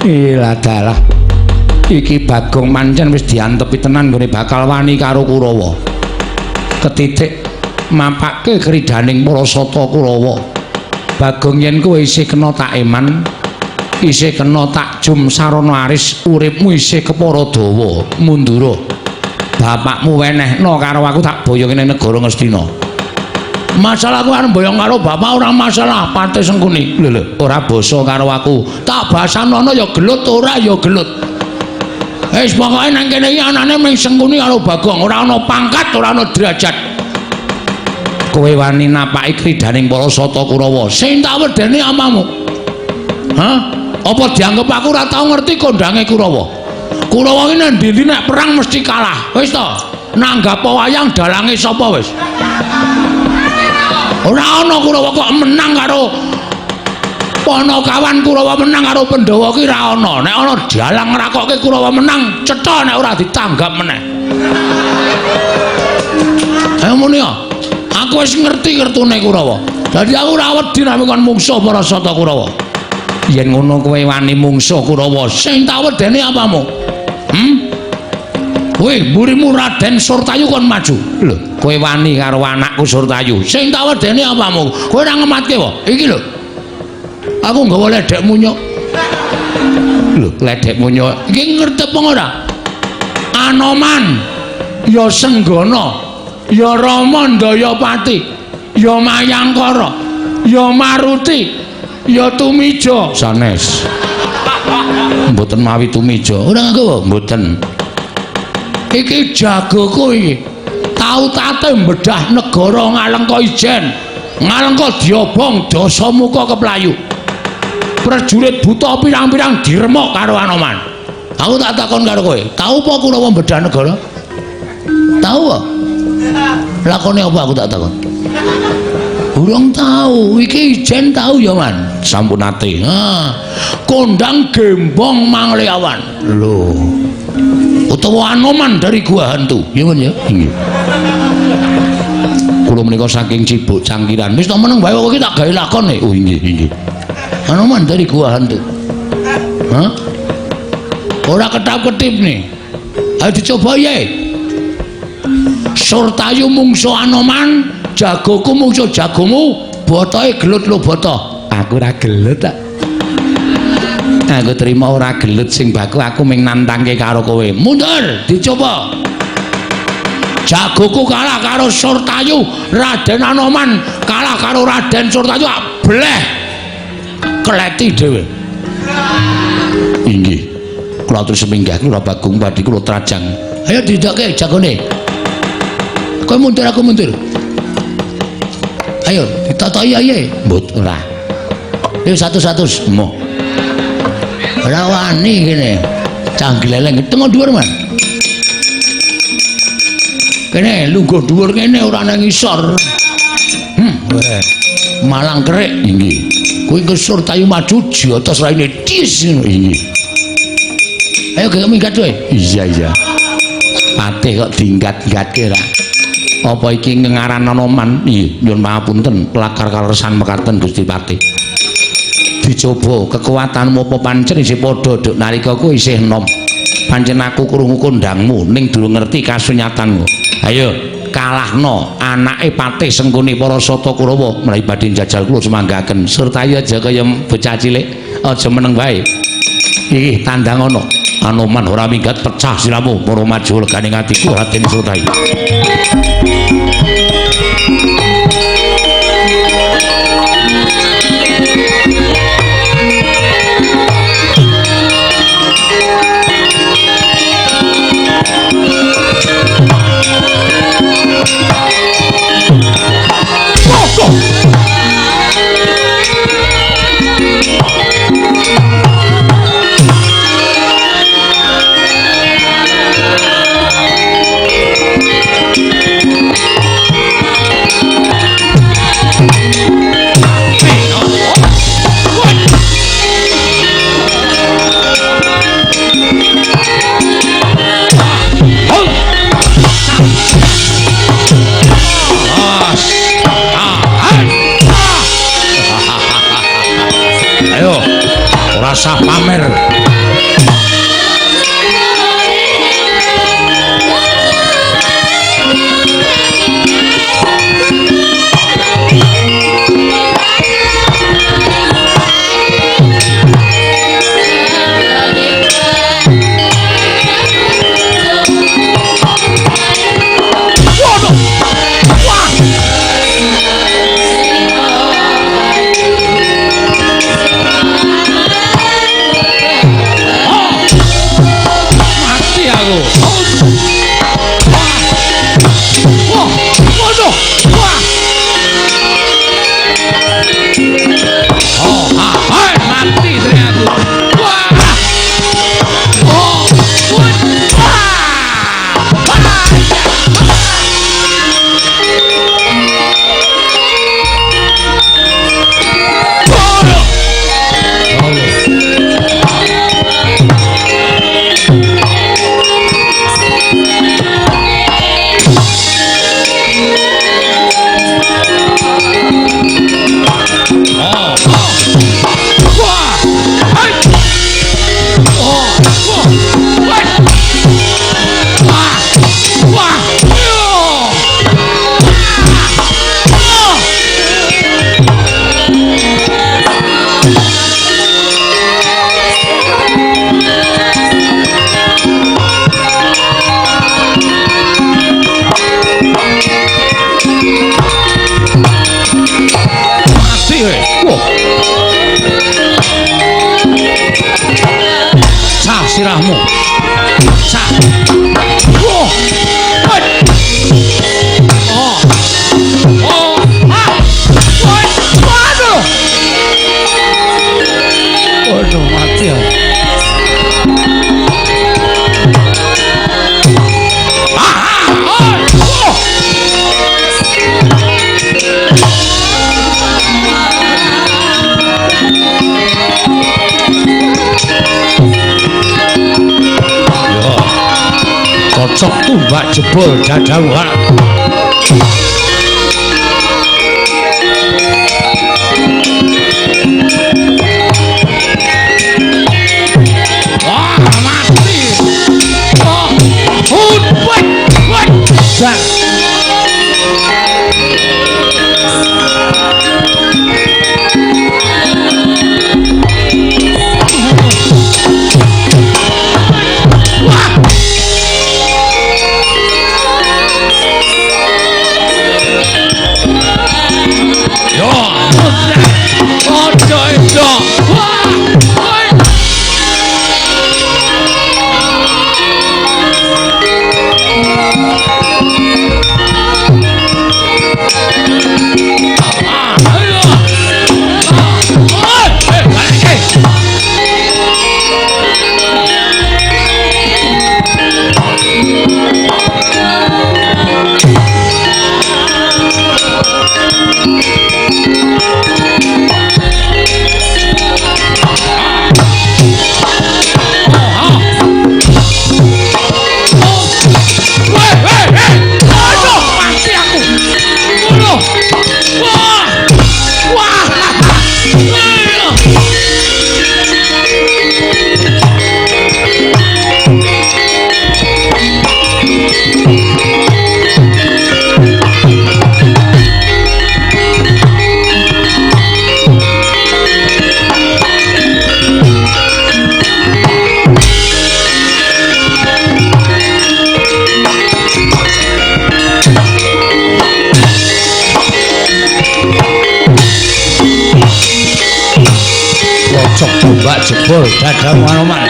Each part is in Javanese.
Ilah dalah. Iki Bagong pancen wis diantepi tenan nggone bakal wani karo Kurawa. Ketitik mampake kridaning para sata Kurawa. Bagong yen kowe isih kena tak eman, isih kena tak jum sarana aris, uripmu isih kepara dawa, mundura. Bapakmu wenehna karo aku tak boyong ning negara Ngastina. Masalah ku arep boyong karo bapak ora masalah, Patih Sengkuni. Lho, ora basa karo aku. Tak basanono ya gelut ora ya gelut. Wis pokoke nang kene iki anane mung Sengkuni karo Bagong, ora ana pangkat, ora ana derajat. Kowe wani napaki kridaning para sata Kurawa. Sing tak wedeni amamu. Hah? Apa dianggep aku ora tau ngerti kondange Kurawa? Kurawa iki nek ndi nek perang mesti kalah. Wis to? Nanggap wayang dalange sapa wis? Ora ana Kurawa kok menang karo Panakawan Kurawa menang karo Pandhawa ki ra ana. Nek ana dalang ngrakokke Kurawa menang, cetha nek ora ditanggap meneh. Ayo muni ya. Aku wis ngerti kertune Kurawa. Dadi aku ora wedi nek kon mungsuh para sata Kurawa. Yen ngono kowe wani mungsuh Kurawa, sing tak wedeni apamu? Kowe mburimu Raden Surtayu kon maju. Lho, kowe wani karo anakku Surtayu. Sing tak wedeni apamu? Kowe ora ngematke wae. Iki lho. Aku nggawa ledek munyuk. Lho, ledek munyuk. Iki ngertep ora? Anoman, ya Senggana, ya Rama Ndayapati, ya Mayangkara, ya Maruti, ya Tumija. Sanes. Mboten mawi Tumija. Ora nggawa, mboten. Iki jagoku iki. Tau tate mbedah negara Ngalengka Ijen. Ngalengka diobong Dasamuka keplayu. Prajurit buta pirang-pirang diremok karo Anoman. Aku tak takon karo kowe, tau apa Kurawa mbedah negara? Tau apa? Lakone apa aku tak takon? Urung tau, iki Ijen tau ya, Man. Sampun ate. Kondang Gembong Mangleawan. Lho. Utawa Anoman dari Gua Hantu. Ya, Man ya? Nggih. Kula menika saking Cibuk Cangkiran. Wis tak meneng wae kok iki tak gawe lakon e. Oh, nggih, nggih. Anoman dari Gua Hantu. Hah? Ora ketap-ketip nih. Ayo dicoba ya. Surtayu mungsuh Anoman, jagoku mungsuh jagomu, botoke gelut lo boto. Aku ora gelut tak. Aku terima ora gelut sing baku aku ming nantangke karo kowe. Mundur, dicoba. Jagoku kalah karo Surtayu, Raden Anoman kalah karo Raden Surtayu, bleh. Keleti dhewe. Inggih. Kula atur seminggah kula Bagong badhe kula trajang. Ayo didokke jagone. Kowe mundur aku mundur. Ayo ditatoki ae. Mbut ora. Ayo satu-satu mo. Ora wani kene. Canggileleng tengok dhuwur, Man. Kene lungguh dhuwur kene ora nang ngisor. Malang kerik inggih. Kowe ke Surtayu maju jotos raine dis ngono. Ayo gek minggat kowe. Iya. Patih kok diinggat-inggatke ra. Apa iki ngengaran Anoman? Nggih, nyuwun pangapunten, pelakar kaleresan mekaten Gusti Patih. Dicoba kekuatanmu apa pancen isih padha duk nalika kowe isih enom. Pancen aku krungu kondangmu ning durung ngerti kasunyatanmu. Ayo kalahno anake Patih Sengkuni para sata Kurawa mlayu badhe njajal kula semanggaken Surtayu aja kaya bocah cilik aja meneng wae iki tandang ana Anoman ora minggat pecah siramu para maju leganing atiku Raden Surtayu. Ayo, rasa pamer. Waduh. Wah. Oh, hai mati ternyata. Wah. Oh, wah. Sirahmu sa oh waduh mati ya cocok tumbak jebol dadawan wah mati oh what cocok tumbak jebol dadawan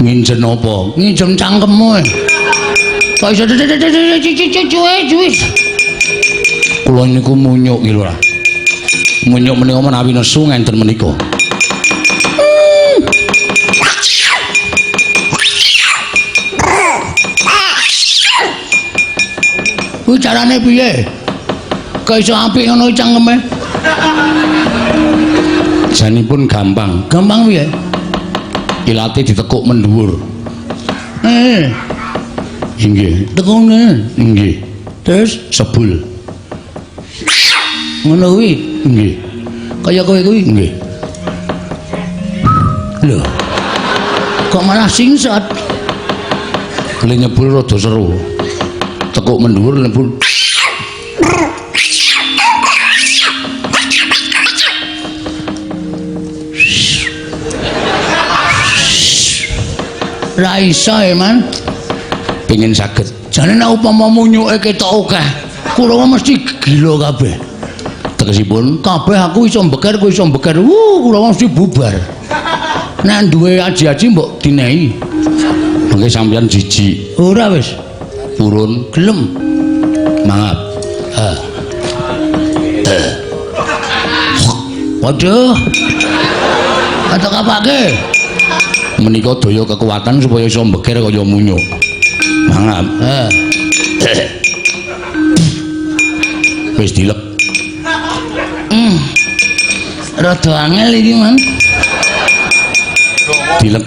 Nginjen apa? Nginjen cangkemmu. Kok iso cuwis. Kula niku munyuk iki lho. Munyuk menika menawi nesu ngenten menika. Kuwi carane piye? Kok iso apik ngono cangkeme? Janipun gampang. Gampang piye? Ilate ditekuk mendhuwur. Inggih, tekune. Inggih. Terus sebul. Ngono kuwi? Nggih. Kaya kowe kuwi? Nggih. Lho. Kok malah singsat? Kele nyebul rada seru. Tekuk mendhuwur nyebul. Ra iso man. Pengin saged. Jane nek upama munyuke ketok akeh, kula mesti gila kabeh. Tegesipun kabeh aku iso mbeker, kowe iso mbeker. Kula mesti bubar. Nek duwe aji-aji mbok dinehi. Mengke sampeyan jijik. Ora wis. Purun gelem. Mangap. Waduh. Atok apake? Menika daya kekuatan supaya iso mbeker kaya munyuk. Mangap. Wis dilek. Rada angel iki, Man. Dilek.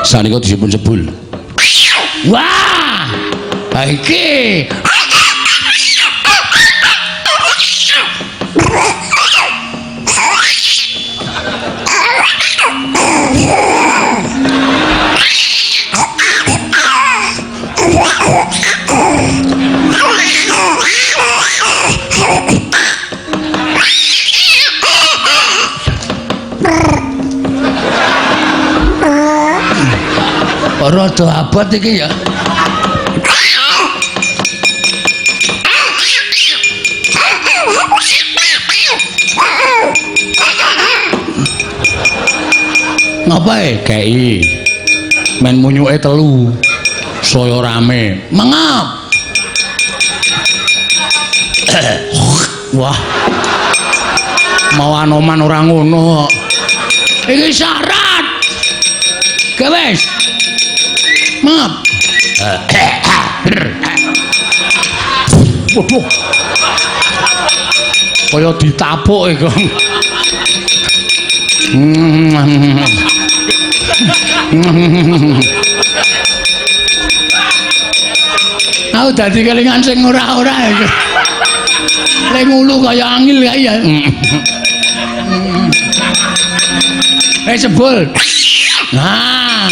Sanika disipun sebul. Wah! Ha iki. Rada abot iki ya. Ngapae? Kei. Men munyuke telu. Saya rame. Mangap. Wah. Mau anoman ora ngono. Iki syarat. Kewes. Mangap. Waduh. Kaya ditapuk iku. Aku dadi kelingan sing ora-ora iki. Lek ngulu kaya angil kae ya. Sebul. Nah,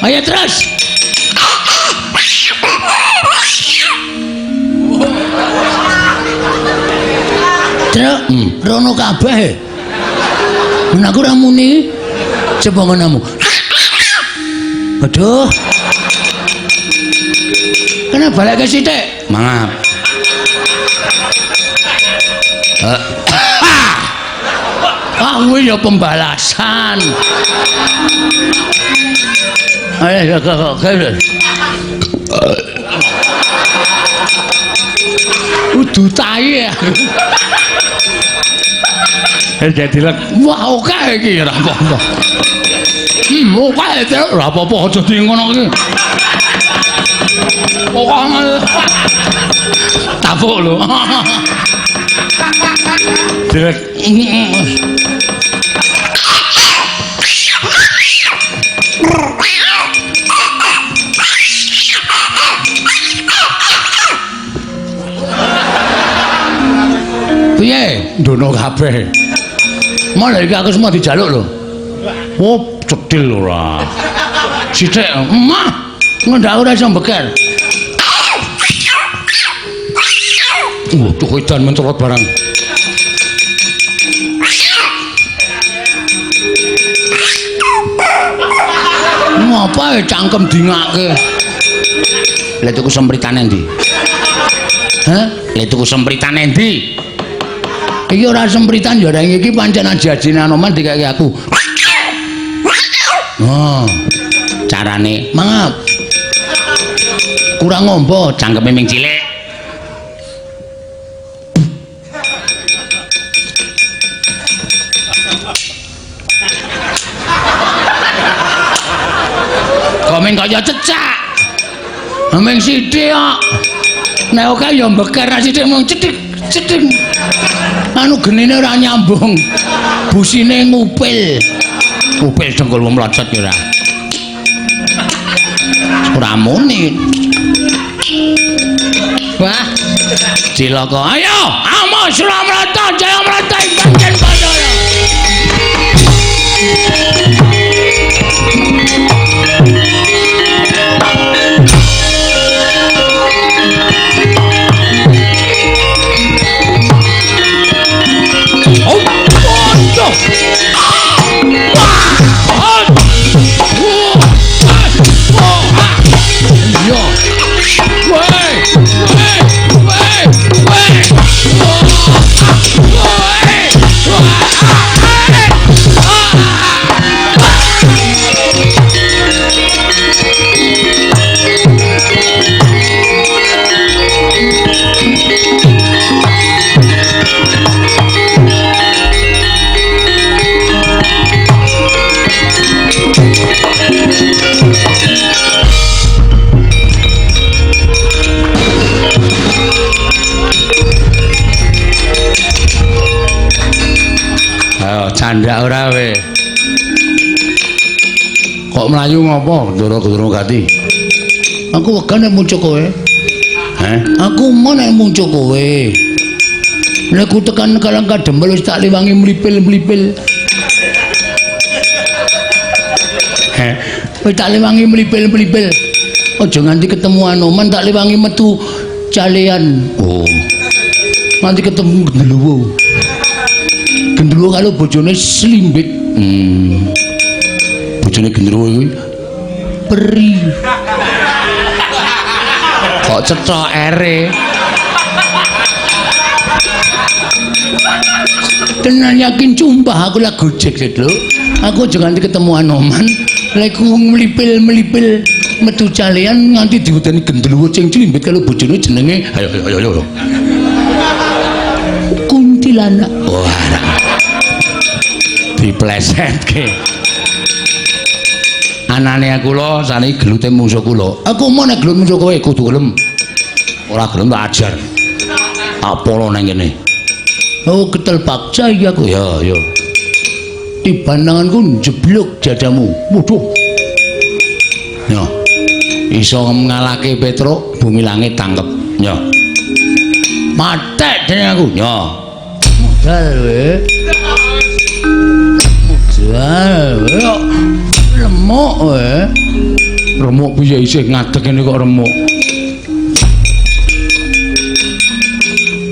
ayo terus. Terus, rono kabeh. Men aku ra muni. Coba ngono. Aduh. Kena balik ke sithik. Mangap. Kuwi ya pembalasan. Ayo kok. Udu tai ya. Jadi lek wah oke iki ora apa-apa. Oke ora apa-apa aja di ngono iki. Pokoke tapuk lho. Direk. Piye? Ndono kabeh. Malah iki aku semua dijaluk lho. Oh, cedil ora. Sithik, emah. Ngendak ora iso mbeker. Tuh edan mencolot barang. Ngapa cangkem dingake? Lha tuku sempritan endi? Hah? Lha tuku sempritan endi? Iki ora sempritan ya ora iki pancen ajajine Anoman dikake aku. Oh. Carane, mangap. Kurang ngombo, cangkeme ming cilik. Komen kaya cecak. Ameng sithik kok. Nek oke ya mbeker sithik mung cedik, cedik. Anu genine ora nyambung. Busine ngupil. Ngupil dengkulmu mlocot ya ora. Ora muni. Wah. Cilaka. Ayo, Amo Suramrata, Jaya Mrata Panjen Padaya. Candhak ora we. Kok mlayu ngopo Ndara Gati? Aku wegan nek muncul kowe. Aku mau nek muncul kowe. Nek ku tekan kalang kadempel wis tak liwangi mlipil-mlipil. Wis tak liwangi mlipil-mlipil. Aja nganti ketemu Anoman tak liwangi metu calean. Oh. Nanti ketemu Genderuwo. Genderuwo kalau bojone slimbit. Bojone Genderuwo kuwi peri. Kok cethok ere. Tenan yakin cumpah aku lah gojek lho. Aku aja nganti ketemu Anoman, lek mlipil-mlipil metu calean nganti diwedani Genderuwo sing slimbit kalau bojone jenenge ayo. Kuntilanak. Wah. Diplesetke. Anane kula saniki gelute musuh kula. Aku mau nek gelut musuh kowe kudu gelem. Ora gelem tak ajar. Apolo nang kene. Oh ketel paksa iki aku. Ya. Tibandanganku jeblok jadamu. Waduh. Ya. Iso ngalahke Petruk, bumi langit tangkep. Ya. Matek dene aku. Ya. Modal we. Remuk wae. Remuk piye isih ngadeg ngene kok remuk.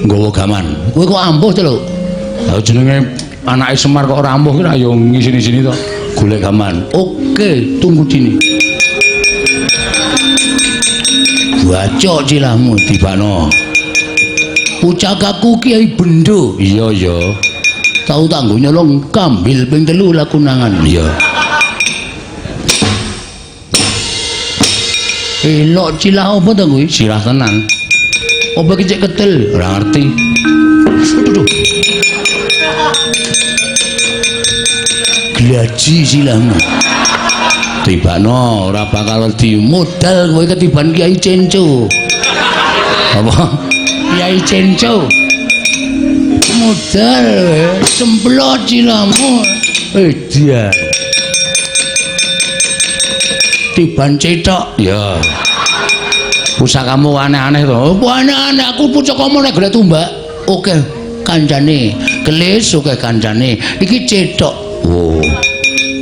Nggawa gaman. Kowe kok ampuh to lho. Lah jenenge anake Semar kok ora ampuh ki ra yo ngisini-sini to. Golek gaman. Oke, tunggu dini. Bacok cilahmu tibano. Pucakaku Kiai Bendo. Iya. Tahu tanggo nyolong kambil ping 3 lakunangan. Iya. Elok cilah apa to kuwi? Cilah tenan. Apa ki cek ketel? Ora ngerti. Aduh. Glaji silahmu. Tibano ora bakal wedi modal kowe ketiban Kiai Cenco. Apa? Kiai Cenco. Modal semplot cilahmu. Dia. Tiban cetok. Ya. Pusakamu aneh-aneh to. Aneh-aneh aku pusakamu nek golek tumbak. Oke, kancane. Gelis oke kancane. Iki cetok. Oh.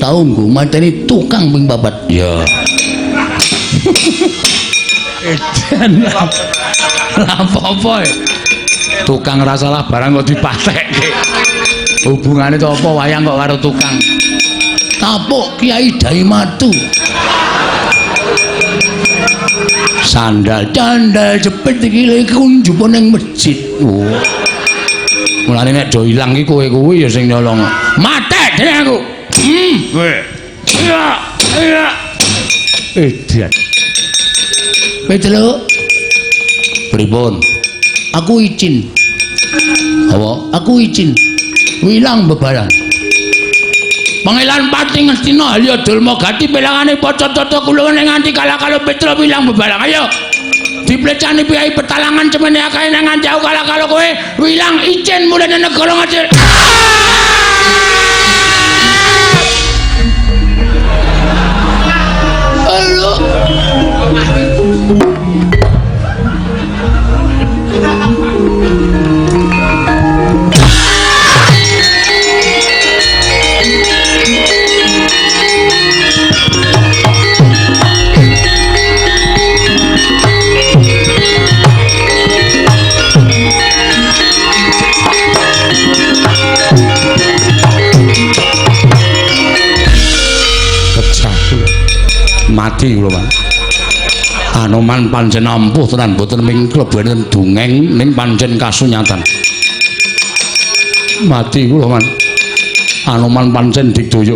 Tau nggo mateni tukang ping 4. Ya. Edan apa-apa. Tukang ora salah barang kok dipatekke. Hubungane to apa wayang kok karo tukang. Tapuk Kiai Dai Matu. Sandal jepit iki lek kunjup ning masjid. Oh. Mulane nek do ilang iki kowe kuwi ya sing nyolong. Matek dene aku. Kowe. Iya. Edian. Petelo. Pripun? Aku izin. Apa? Aku izin. Wilang bebalan. Pangelan Pati Ngastina Halya Dulma Gati pelangane Pacatata kula nganti kala-kala Petra wilang bebalang. Ayo. Diplecani piyai petalangan cemene akae nang jauh kala-kala kowe wilang izin mulane negara ngajil. Halo. Mati kula Pak. Anoman pancen ampuh tenan boten ming klebenen dongeng ning pancen kasunyatan. Mati kula Man. Anoman pancen digdaya.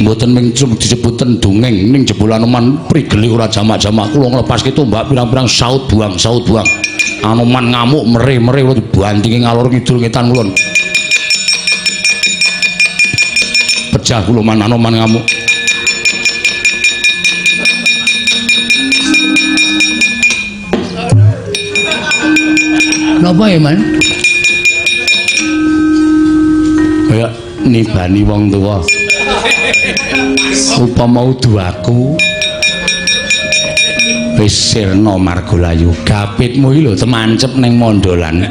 Boten ming disebuten dongeng ning jebul Anoman prigeli ora jamak-jamak kula nglepaske tombak pirang-pirang saut buang. Anoman ngamuk mere-mere kula dibantingi ngalor kidul ngetan kulon. Pecah kula Man Anoman ngamuk. Napa ya Man? Kaya nibani wong tuwa. Upama uduaku wis sirna margalayu, gapitmu iki lho temancep ning mondolan.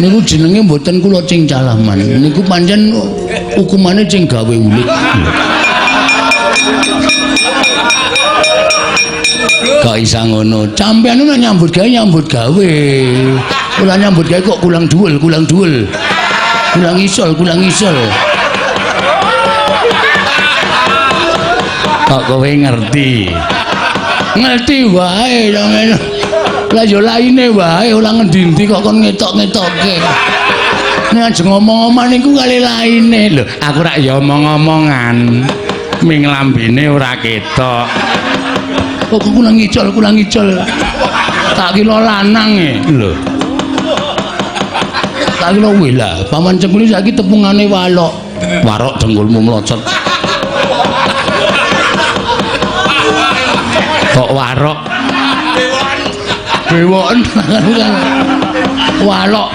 Niku jenenge mboten kula cingcalah Man. Niku pancen hukumane cing gawe ulit. Kok isa ngono? Sampeyan nek nyambut gawe. Kula nyambut gawe kok kulang duwel. Kulang isol. Kok kowe ngerti? Ngerti wae dong. Lah yo laine wae ora ngendi-endi kok kon ngetok-ngetokke. Nek aja ngomong-ngomong niku kali laine lho. Aku rak ya omong-omongan. Ming lambene ora ketok. Kok kulang icol. Tak kira lanang lho. Tak kira wela, paman cengkuli saiki tepungane walok. Warok dengkulmu mlocot. Kok warok? Bewon. Walok.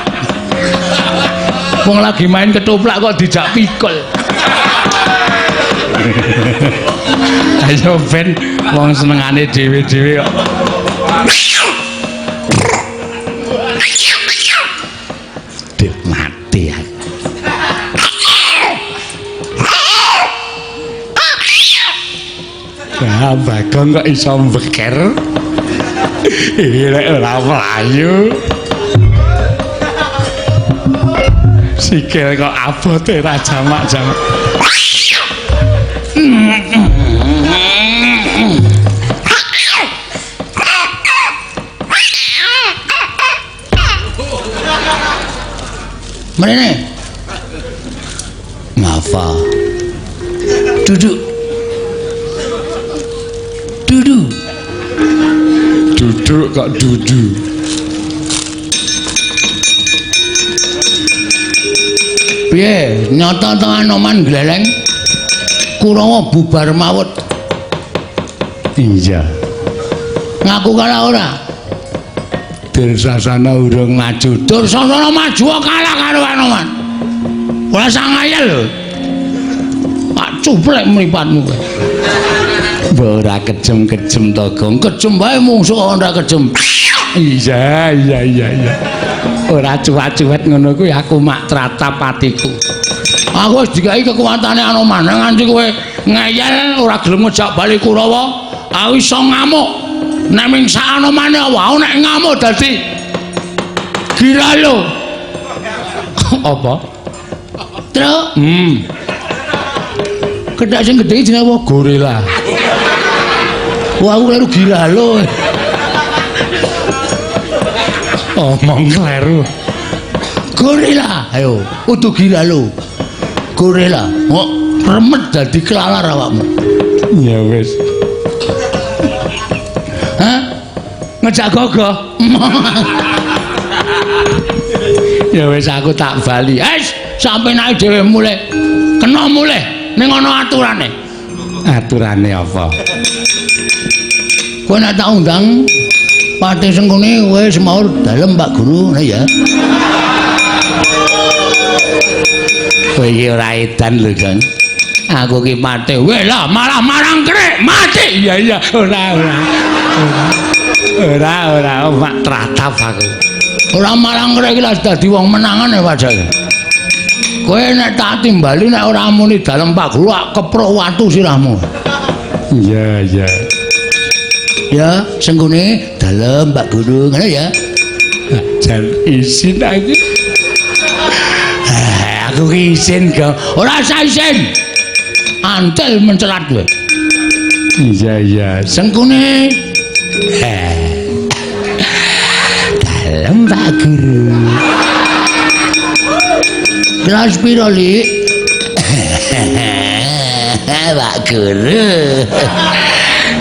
Wong lagi main ketoprak kok dijak pikul. Ayo ben wong senengane dhewe-dhewe kok. Dik mati aku. Ya Bagong kok iso mbeker. Lek ora mlayu. Sikil kok abote ra jamak-jamak. Mrene. Ngafa. Duduk. Duduk kok duduk. Piye, nyata to Anoman gleleng? Kurawa bubar mawut. Iya. Ngaku kalah ora? Dursasana urung maju. Dursasana maju kalah karo Anoman. Ora sangayal lho. Pak cuplek mripatmu kowe. Mbok ora kejem-kejem to, Gong. Kejem bae mungsuh ora kejem. Iya. Ora cuwat-cuwet ngono kuwi aku mak tratap atiku. Aku wis dikai kekuatane Anoman nganti kowe ngeyel ora gelem ngejak bali Kurawa. Aku iso ngamuk. Nek ming sak Anomane wae nek ngamuk dadi giralo. Apa? Truk. Kedak sing gedhe jenenge apa? Gorila. Wah, aku kleru giralo. Omong kleru. Gorila, ayo, kudu gila lu. Gorila, kok remet dadi kelalar awakmu. Ya wis. Hah? Ngejak gogo. Ya wis aku tak bali. Sampai naik dhewe mulai. Kena mulai ning ana aturane. Aturane apa? Kowe nek tak undang Pati Sengkuni kowe semaur dalem Pak Guru ya. Kowe iki ora edan lho, Jan. Aku ki mati. Weh lah malah marang krek mati. Iya ora. Mak tratap aku. Ora marang krek iki lah dadi wong menangan ya wajake. Kowe nek tak timbali nek ora muni dalem Pak Guru keprok watu sirahmu. Iya. Ya, Sengkuni dalem Pak Guru ngono ya. Jan isin aku. Aku ki isin kok. Ora usah isin. Antel mencelat kowe. Iya. Sengkuni. Dalem Pak Guru. Kelas piro, Lik? Pak Guru.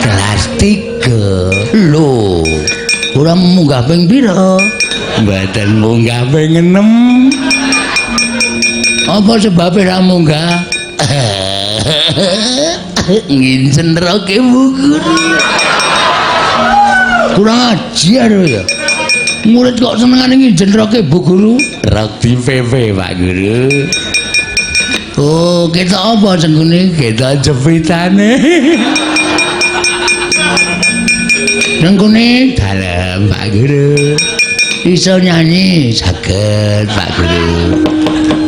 Kelas 3. Lho, ora munggah ping pira? Mboten munggah ping 6. Apa sebabnya ora munggah? Ngincenroke Bu Guru. Kurang ajar ya. Murid kok senengane ngincenroke Bu Guru? Roti VV Pak Guru. Oh, kita apa Sengkuni? Kita jepitane. Sengkuni Dalem Pak Guru. iso nyanyi saged Pak Guru.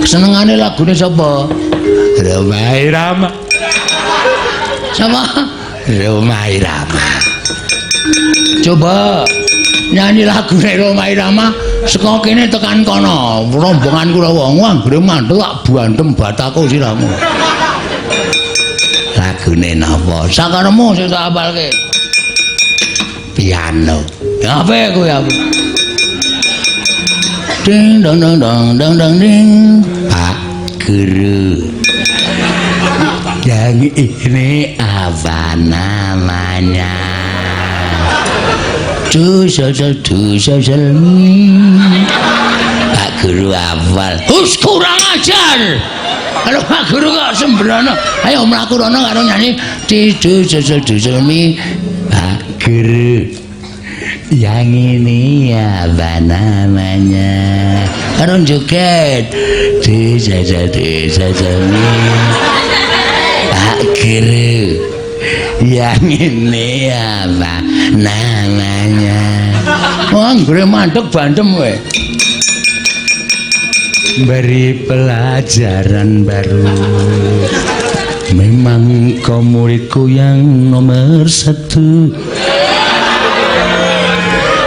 Senengane lagune sapa? Roma Irama. Sama Roma Irama. coba nyanyi lagune Roma Irama saka kene tekan kono. Rombongan kula wong anggere mandhel tak buantem bataku siramu. Lagune napa? Sakaremu sing tak apalke. Piano. Ya apa kowe aku? Ding dong dong dong dong dong ding. Pak Guru. Yang ini apa namanya? Dusel Pak Guru hafal. Hus kurang ajar. Kalau Pak Guru kok sembrono. Ayo mlaku rono karo nyanyi dusel mi. Pak Guru. Yang ini apa namanya? Karo joget. Dusel mi. Pak Guru. Yang ini apa namanya? Wah, anggere mandeg bandem kowe. Beri pelajaran baru. Memang kau muridku yang nomor 1.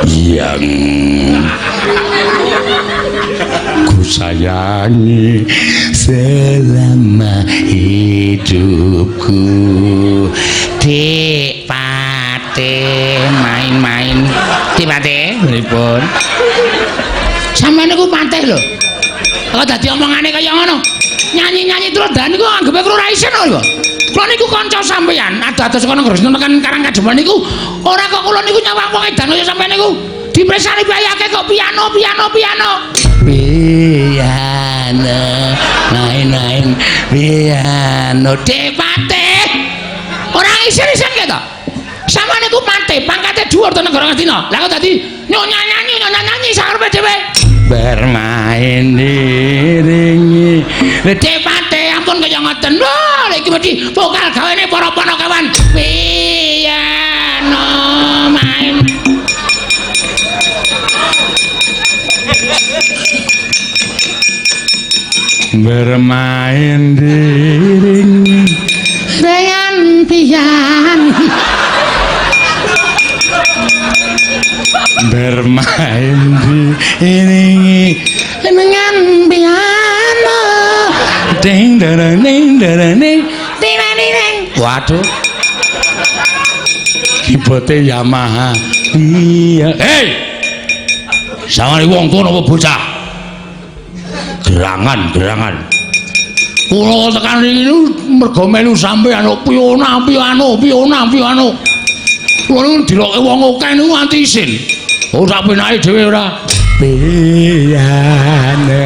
Yang ku sayangi selama hidupku. Dik Pate main-main. Dik Pate pripun? Sampeyan niku patih lho. Kok dadi omongane kaya ngono? Nyanyi-nyanyi terus dan niku anggepe kula ra isin lho. Kula niku kanca sampeyan, ada-ada saka Gresna tekan Karang Kademan niku ora kok kula niku nyawang wong edan kaya sampeyan niku. Dipresani bayake kok piano. Piano, main-main piano. Dik Pate. Ora isin-isin keto. Sama niku mate, pangkate dhuwur to negara Ngastina. Lah kok dadi nyanyi sarepe dhewe. Bermain diringi. Dik Pate ampun kaya ngoten. Lho, iki mesti vokal gawene para Panakawan. Piano main. Bermain diringi dengan piano. Bermain diringi Dengan piano. ding darang ding darang ding. Waduh. Kibote Yamaha. Iya. Hei. Sawari wong tuwa napa bocah? gerangan. Kula tekan riki mergo melu sampeyan piona. Kula niku diloke wong akeh niku nganti isin. Oh sak penake dhewe ora. Piyane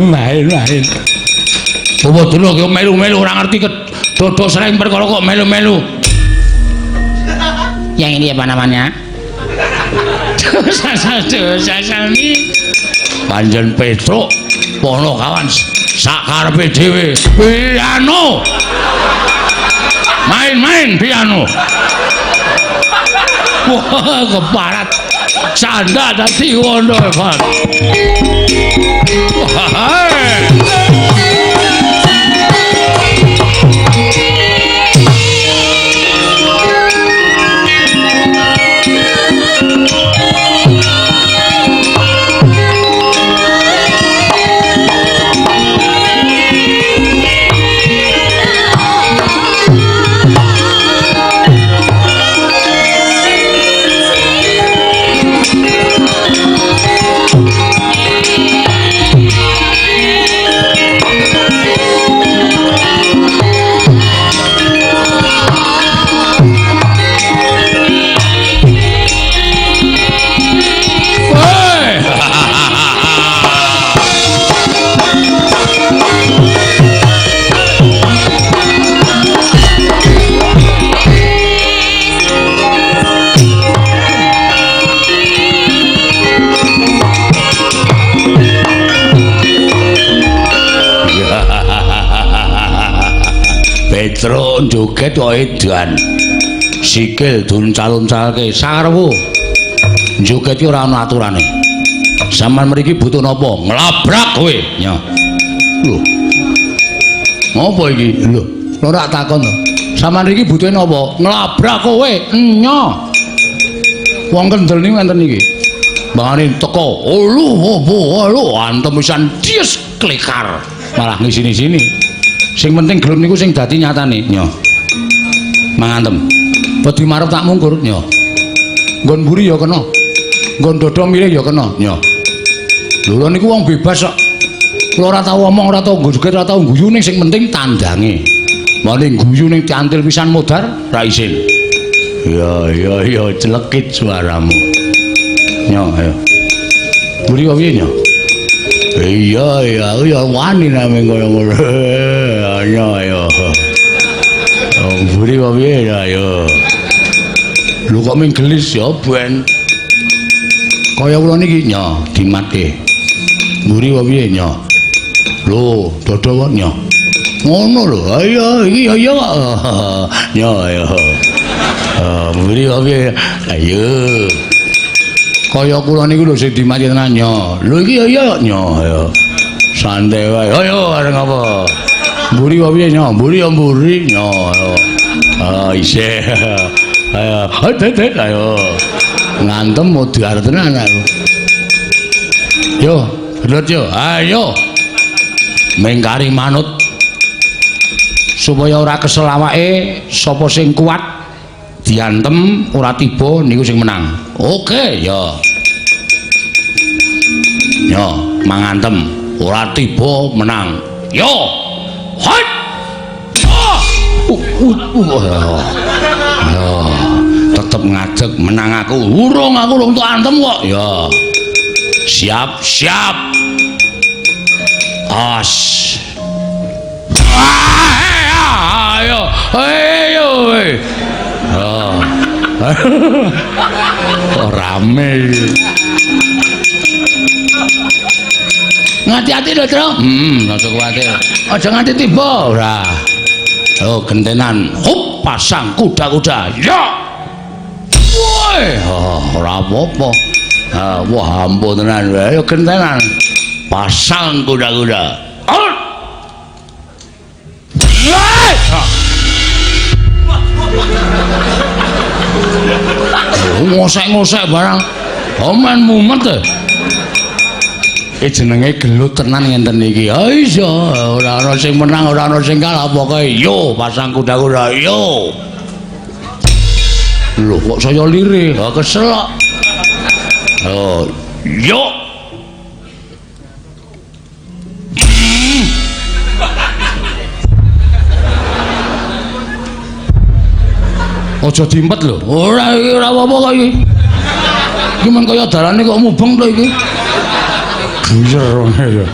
main-main. Apa dulu kok melu-melu ora ngerti dodo sering perkara kok melu-melu. Yang ini apa namanya? Dosa ini panjen Petruk pono kawan sakarepe dhewe. Piano. Main-main piano. Wah, keparat. Canda dadi ngono, Pak. Wah. Petruk joget kok edan. Sikil duncal-uncalke sarwu. Joget ki ora ana aturane. Saman mriki butuh napa? Nglabrak kowe. Ya. Lho. Ngopo iki? Lho, ora takon to. Saman mriki butuhe napa? Nglabrak kowe. Nya. Wong kendel niku enten iki. Bangane teko. Lu antem pisan dies klikar. Malah ngisini-sini. Sing penting gelem niku sing dadi nyatane. Nya. Mangantem. Wedi marep tak mungkur. Nya. Nggon mburi ya kena. Nggon dada milih ya kena. Nya. Lho niku wong bebas kok. Kula ora tau omong, ora tau joget, ora tau guyu ning sing penting tandange. Mane guyu ning diantil pisan modar ra isin. Ya celekit suaramu. Nya ayo. Mburi kok piye nya? Iya wani name ngono-ngono. Ayo. Oh, mburi kok piye ayo. Lho kok ming gelis ya ben. Kaya kula niki nya dimatke. Mburi kok piye nya? Lho, dada kok nya. Ngono lho. Ayo iki ayo kok. Nya ayo. Mburi kok piye? Ayo. Kaya kula niku lho sing dimatke tenan nya. Lho iki ayo kok nya. Ayo. Santai wae. Ayo areng apa? Mburi kok piye nya? Mburi ya mburi nya. Isih. Ayo, ayo. Ngantem modar tenan aku. Yo, gelut yo. Ayo. Mengkari manut. Supaya ora kesel awake, sapa sing kuat diantem ora tiba niku sing menang. Oke, yo. Yo, mangantem ora tiba menang. Yo. Hot. Tetep ngadeg menang aku. Urung untuk antem kok. Ya. Siap. As. Ayo. Oh, rame. Ngati-hati lho, Tru. Aja kuwatir. Aja nganti tiba ora. Oh, gentenan. Hup, pasang kuda-kuda. Ya. Woi, ora apa-apa. Wah, ampun tenan wae. Ayo gentenan. Pasang kuda-kuda. Ngosek-ngosek barang. Omen mumet e. Jenenge gelut tenan ngenten iki. Iya, ora ana sing menang, ora ana sing kalah, pokoke yo pasang kuda-kuda yo. Lho kok saya lirih, kesel kok. Oh, yo. Aja diempet lho. Ora iki ora apa-apa kok iki. Iki men kaya dalane kok mubeng to iki. Giyer wong ya.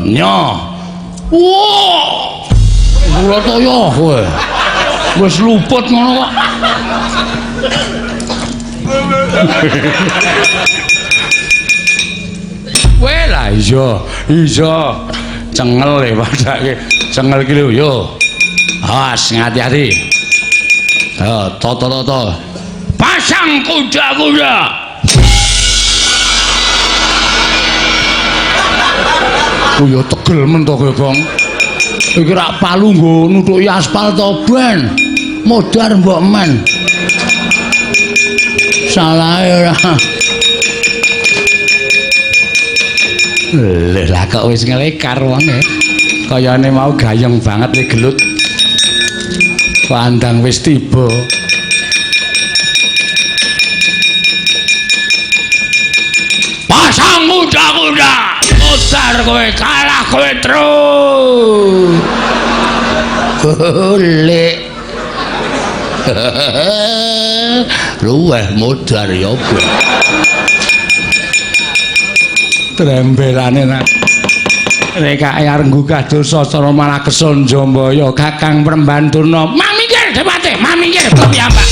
Nyo. Wah. Ora toyo kowe. Wis luput ngono kok. Kowe lah iya. Cengel e padake. Cengel iki lho yo. Awas ngati-ati. Toto. Pasang kuda-kuda. Kuwi tegel men to kowe, Bang. Iki rak palu nggo nutuki aspal to ben. Modar mbok men. Salahe ora. Lah kok wis ngelekar wonge. Kayane mau gayeng banget nek gelut. Pandang wis tiba. Pasang kuda-kuda. Modar kowe kalah kowe terus. Golek. Luweh modar ya apa. Trembelane nak. Nek arenggu kadosa cara malah keson Jambaya Kakang Premban Durna. Mamingkir depate, mamingkir piyambak.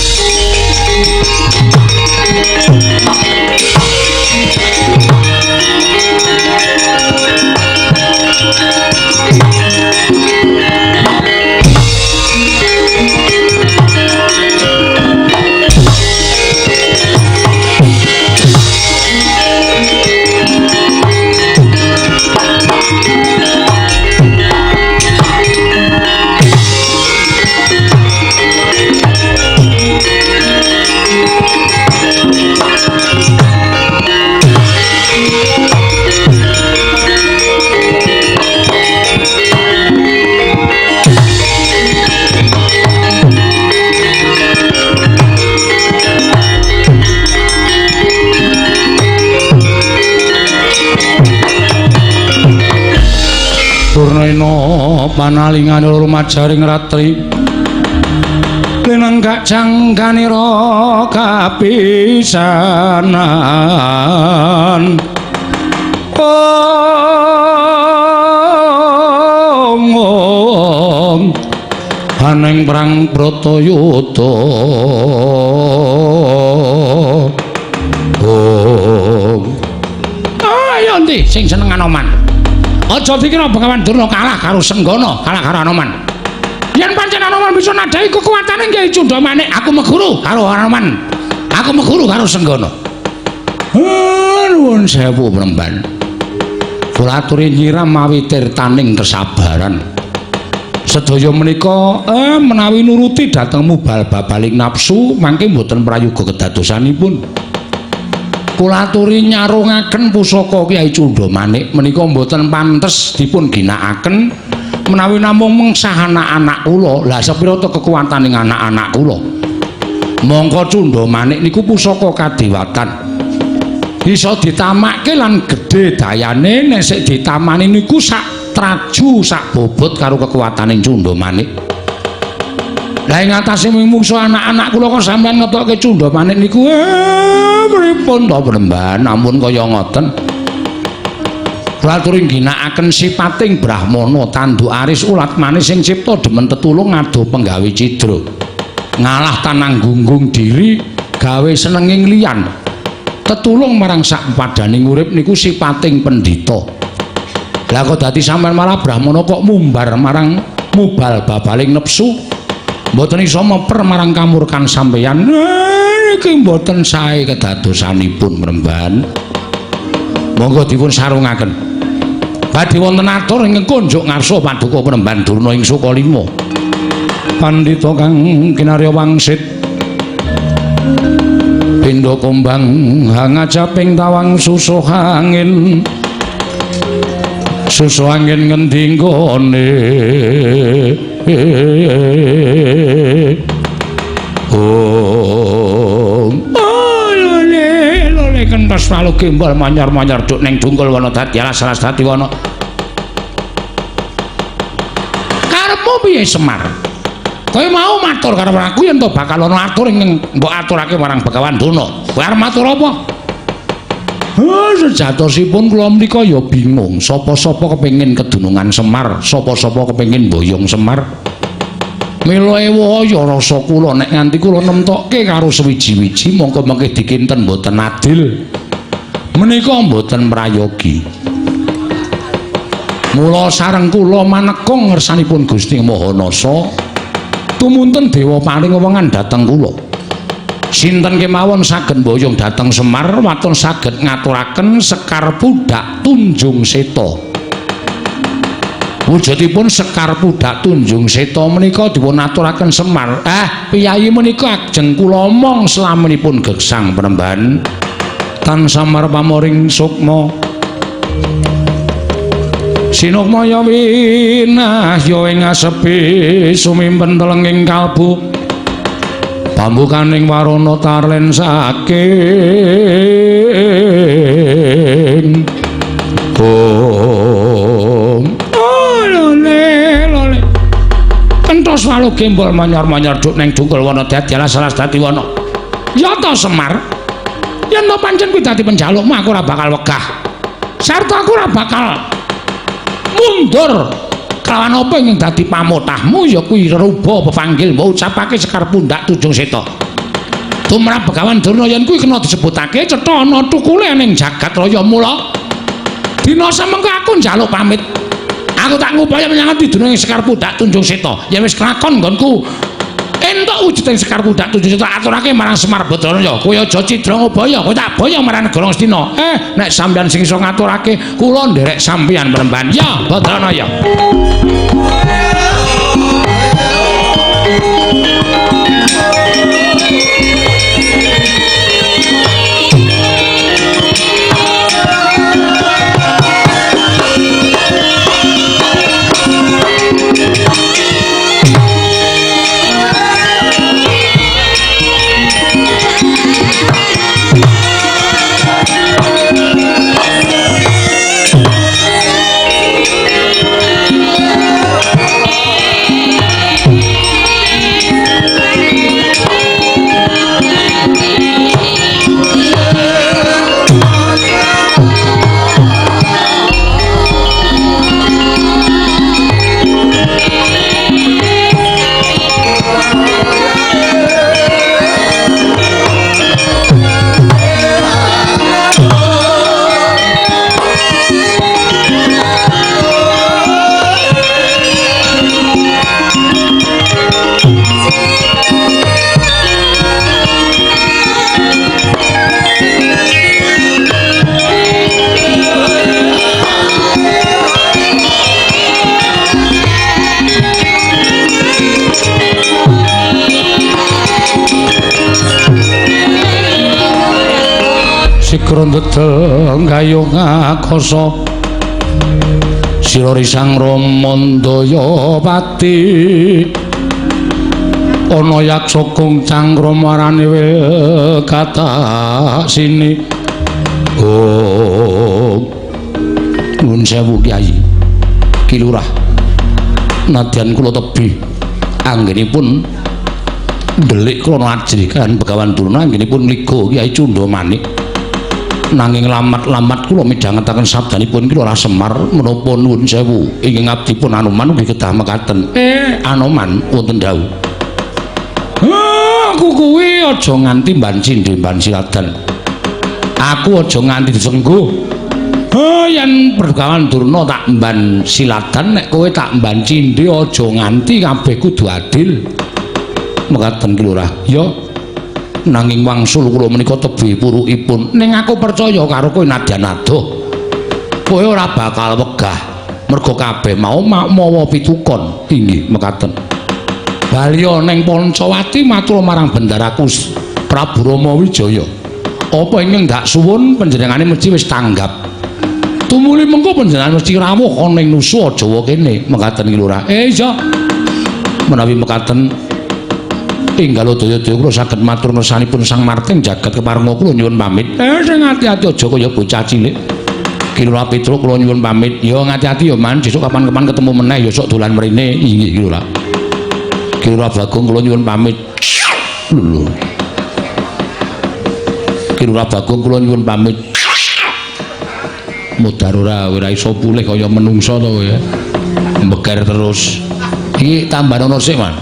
Purnena panalingane loro majaring ratri linenggak jangkanira kapisanan aneng perang Bratayuda ayo ndi sing seneng Anoman. Aja dikira Bengawan Durna kalah karo Senggana, kalah karo Anoman. Yen pancen Anoman bisa nadhahi kekuwatane Kyai Cundamanik, aku meguru karo Anoman. Aku meguru karo Senggana. Nuwun sewu Premban. Kula aturi nyiram mawi tirtaning kesabaran. Sedaya menika menawi nuruti dhateng mubal-babaling nafsu mangke mboten prayoga kedadosanipun. Kula aturi nyarungaken pusaka Kyai Cundamanik menika mboten pantes dipun ginakaken menawi namung mengsah anak-anak kula. Lah sepira to kekuwataning anak-anak kula. Mongko Cundamanik niku pusaka kadewatan. Bisa ditamakke lan gedhe dayane nek sik ditamani niku sak traju sak bobot karo kekuwataning Cundamanik. Lah ing atase mungsuh anak-anak kula kok sampean ngetokke Cundamanik niku pripun to Premban ampun kaya ngoten. Kula aturi ginakaken sipating Brahmana tanduk aris ulat manis sing cipta demen tetulung ngado penggawe cidra. Ngalah tanang gunggung diri gawe senenging liyan. Tetulung marang sak padaning urip niku sipating pendhita. Lah kok dadi sampean malah Brahmana kok mumbar marang mubal babaling nepsu. Mboten iso meper marang kamurkan sampeyan. Iki mboten sae kedadosanipun Premban. Monggo dipun sarungaken. Badhe wonten atur ing kunjuk ngarsa paduka Premban Durna ing Sukalima. Pandhita kang kinarya wangsit. Pindha kumbang hangajaping tawang susuh angin. Susuh angin ngendi nggone. Lole kentos lalu gimbal manyar-manyar duk ning dungkul wana dadi alas-alas dadi wana. Karepmu piye Semar? Kowe mau matur karo aku yen to bakal ana atur ing mbok aturake marang Begawan Durna. Kowe arep matur apa? Sejatosipun kula menika ya bingung, sapa-sapa kepengin kedunungan Semar, sapa-sapa kepengin boyong Semar. Mila ewaya rasa kula nek nganti kula nemtokke karo sewiji-wiji mongko mengke dikinten mboten adil. Menika mboten prayogi. Mula sareng kula manekung ngersanipun Gusti Mahanasa tumunten dewa paring wewengan dhateng kula. Sinten kemawon saged mboyong dhateng Semar watun saged ngaturaken Sekar Pudhak Tunjung Seta. Wujudipun Sekar Pudhak Tunjung Seta menika dipun aturaken Semar. Piyayi menika ajeng kula omong slaminipun gegsang penembahan tansah pamoring sukma. Sinukmaya winahya ing asepi sumimpen telenging kalbu pambukaning warana tarlen saking lole kentos walu gembol manyor-manyor duk ning dungkul wana dadi alas dadi wana ya ta Semar yen to pancen kuwi dadi penjalukmu aku ora bakal wegah sarta aku ora bakal mundur kelawan apa yang dadi pamotahmu ya kuwi ruba pepanggil mbok ucapake Sekar Pudhak Tunjung Seta. Tumrap Begawan Durna yen kuwi kena disebutake cetha ana tukule ning jagat raya mula. Dina semengko aku njaluk pamit. Aku tak ngupaya menyang dununge Sekar Pudhak Tunjung Seta. Yen wis kelakon nggonku entuk wujuding Sekar Pudhak Tunjung Seta aturake marang Semar Badraya. Kowe aja cidra ngobaya, kowe tak boyong marang negara Ngastina. Nek sampeyan sing iso ngaturake, kula nderek sampeyan penembahan. Ya, Badranaya. Sikra ndedel gayung akasa sira risang Ramandaya pati ana yaksa kung cangkram marane kata sini nuwun sewu Kyai Ki Lurah nadyan kula tebih anggenipun ndelik krana ajrikan Begawan Durna anggenipun mliga Kyai Cunda Manik nanging lamat-lamat kula midhangetaken sabdanipun Ki Lurah Semar menapa nuwun sewu ingkang abdipun Anoman ugi kedah mekaten. Anoman wonten dawuh. Aku kuwi aja nganti mban cindhe mban siladan. Aku aja nganti disengguh. Yen Begawan Durna tak mban siladan nek kowe tak mban cindhe aja nganti kabeh kudu adil. Mekaten Ki Lurah. Ya nanging wangsul kula menika tebih purukipun ning aku percaya karo kowe nadyan adoh kowe ora bakal wegah mergo kabeh mau mawa pitukon inggih mekaten Balya ning Pancawati matur marang Bendaraku Prabu Rama Wijaya apa ingkang dak suwun panjenengane mesti wis tanggap tumuli mengko panjenengan mesti rawuh ana ing Nusa Jawa kene mekaten Ki Lurah iya menawi mekaten Inggal daya-daya kula saged matur nursanipun Sang Marting jagat keparenga kula nyuwun pamit. Sing ati-ati aja kaya bocah cilik. Ki Lurah Petruk kula nyuwun pamit. Ya ngati-ati ya Man, sesuk kapan-kapan ketemu meneh ya sok dolan mrene. Inggih Ki Lurah. Kira Bagong kula nyuwun pamit. Lho. Kira Bagong kula nyuwun pamit. Mudhar ora iso pulih kaya menungsa to kowe ya. Mbeker terus. Iki tambah ana sik, Man.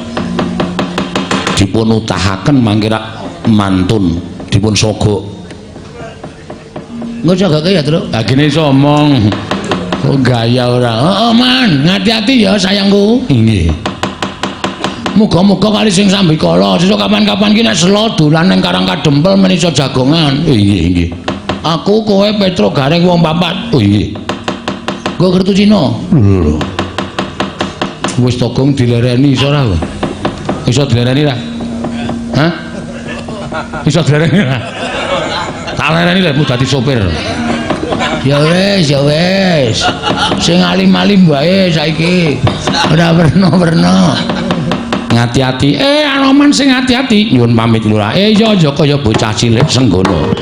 Dipun utahaken mangke mantun dipun sogok. Engko jogoke ya, Truk. Ha gene iso omong. Oh gaya ora. Heeh, Man, ngati-ati ya sayangku. Nggih. Muga-muga kali sing sambikala sesuk kapan-kapan ki nek selo dolan ning Karang Kadempel men iso jagongan. Nggih, nggih. Aku kowe Petro Garing wong papat. Oh nggih. Nggo kertu Cina. Lho. Wis togong dilereni iso ora? Iso dilereni ra? Hah? Iso dilereni ra? Tak lereni lek mu dadi sopir. Ya wis. Sing alim-alim wae saiki. Ora werna-werna. Ngati-ati. Anoman sing hati-hati. Nyuwun pamit lurah. Iya aja kaya bocah cilik senggono.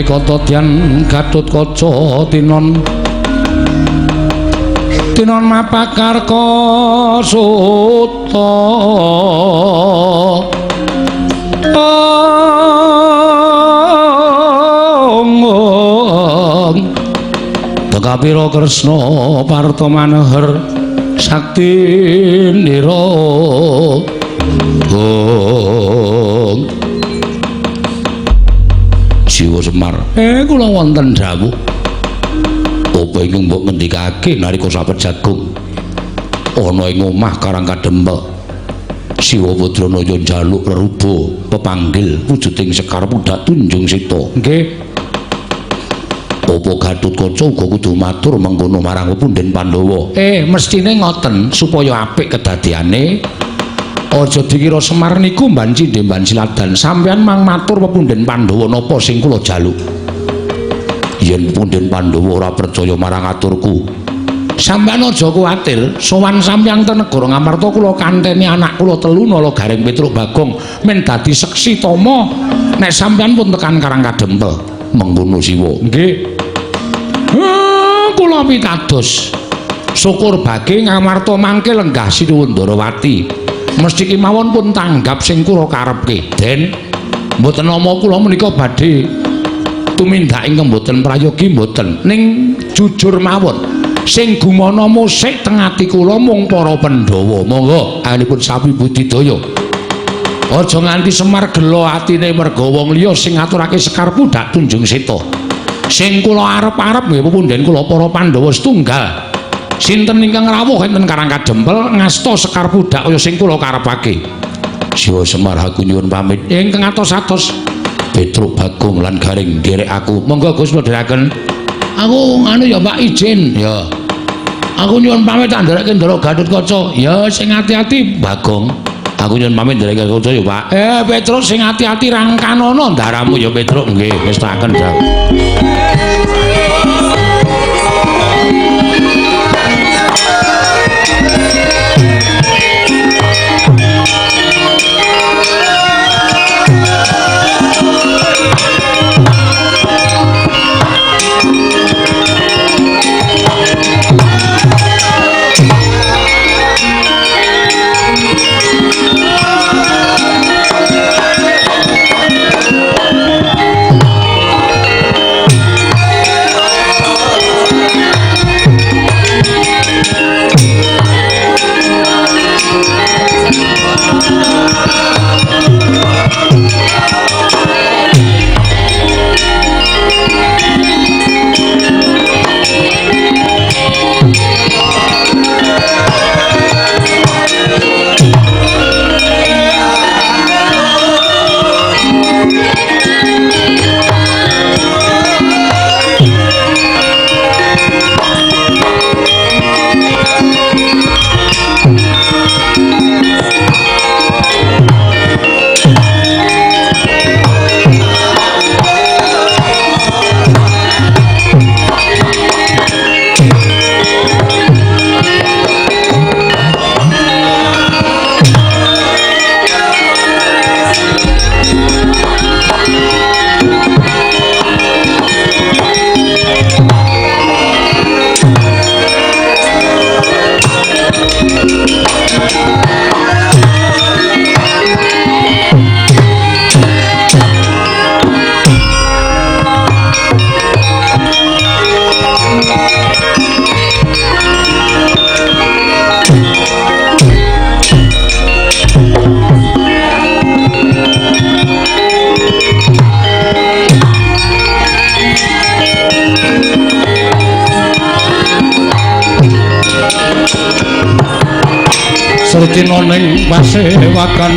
Kata Dian Gatotkaca tinon mapakarka suta Tekapira Kresna parta maneher sakti nira Jiwa Semar. Kula wonten dawuh. Apa ingkang mbok ngendikake nalika sapet jagung ana ing omah Karang Kadempel. Siwa Badranaya njaluk reruba pepanggil wujuding Sekar Pudak Tunjung Sita. Nggih. Apa Gatotkaca uga kudu matur mengkono marang Punden Pandhawa. Mestine ngoten supaya apik kedadeane. Aja dikira Semar niku mban cindhe mban siladan. Sampeyan mang matur Punden Pandhawa napa sing kula jaluk. Yen Punden Pandhawa ora percaya marang aturku, sampeyan aja kuwatir. Sowan sampeyan ten negara Ngamarta kula kanteni anak kula telu Nala Garing Petruk Bagong men dadi seksi tama nek sampeyan pun tekan Karang Kadempel. Mengkono siwa. Nggih. Kula pitados. Syukur bage Ngamarta mangke lenggah Sinuwun Ndarawati. Mesti kemawon pun tanggap sing kula karepke. Den, mboten nama kula menika badhe tumindak ingkang mboten prayogi mboten, ning jujur mawon. Sing gumana musik teng ati kula mung para Pandhawa. Monggo anipun sapi budidaya. Aja nganti Semar gelo atine merga wong liya sing ngaturake Sekar Pudak Tunjung Sita. Sing kula arep-arep nggih punden kula para Pandhawa setunggal. Sinten ingkang rawuh enten Karang Kadempel ngasta Sekar Pudak kaya sing kula karepake. Jiwa Semar aku nyuwun pamit ingkang atos-atos Petruk Bagong lan Garing nderek aku. Monggo Gus medheraken. Aku anu ya Pak izin ya. Aku nyuwun pamit tak nderekke Ndara Gatotkaca. Ya sing ati-ati Bagong. Aku nyuwun pamit nderek Gatotkaca ya Pak. Petruk sing ati-ati rangkanono ndaramu ya Petruk nggih wis taken jauh. Sutina ning pasewakan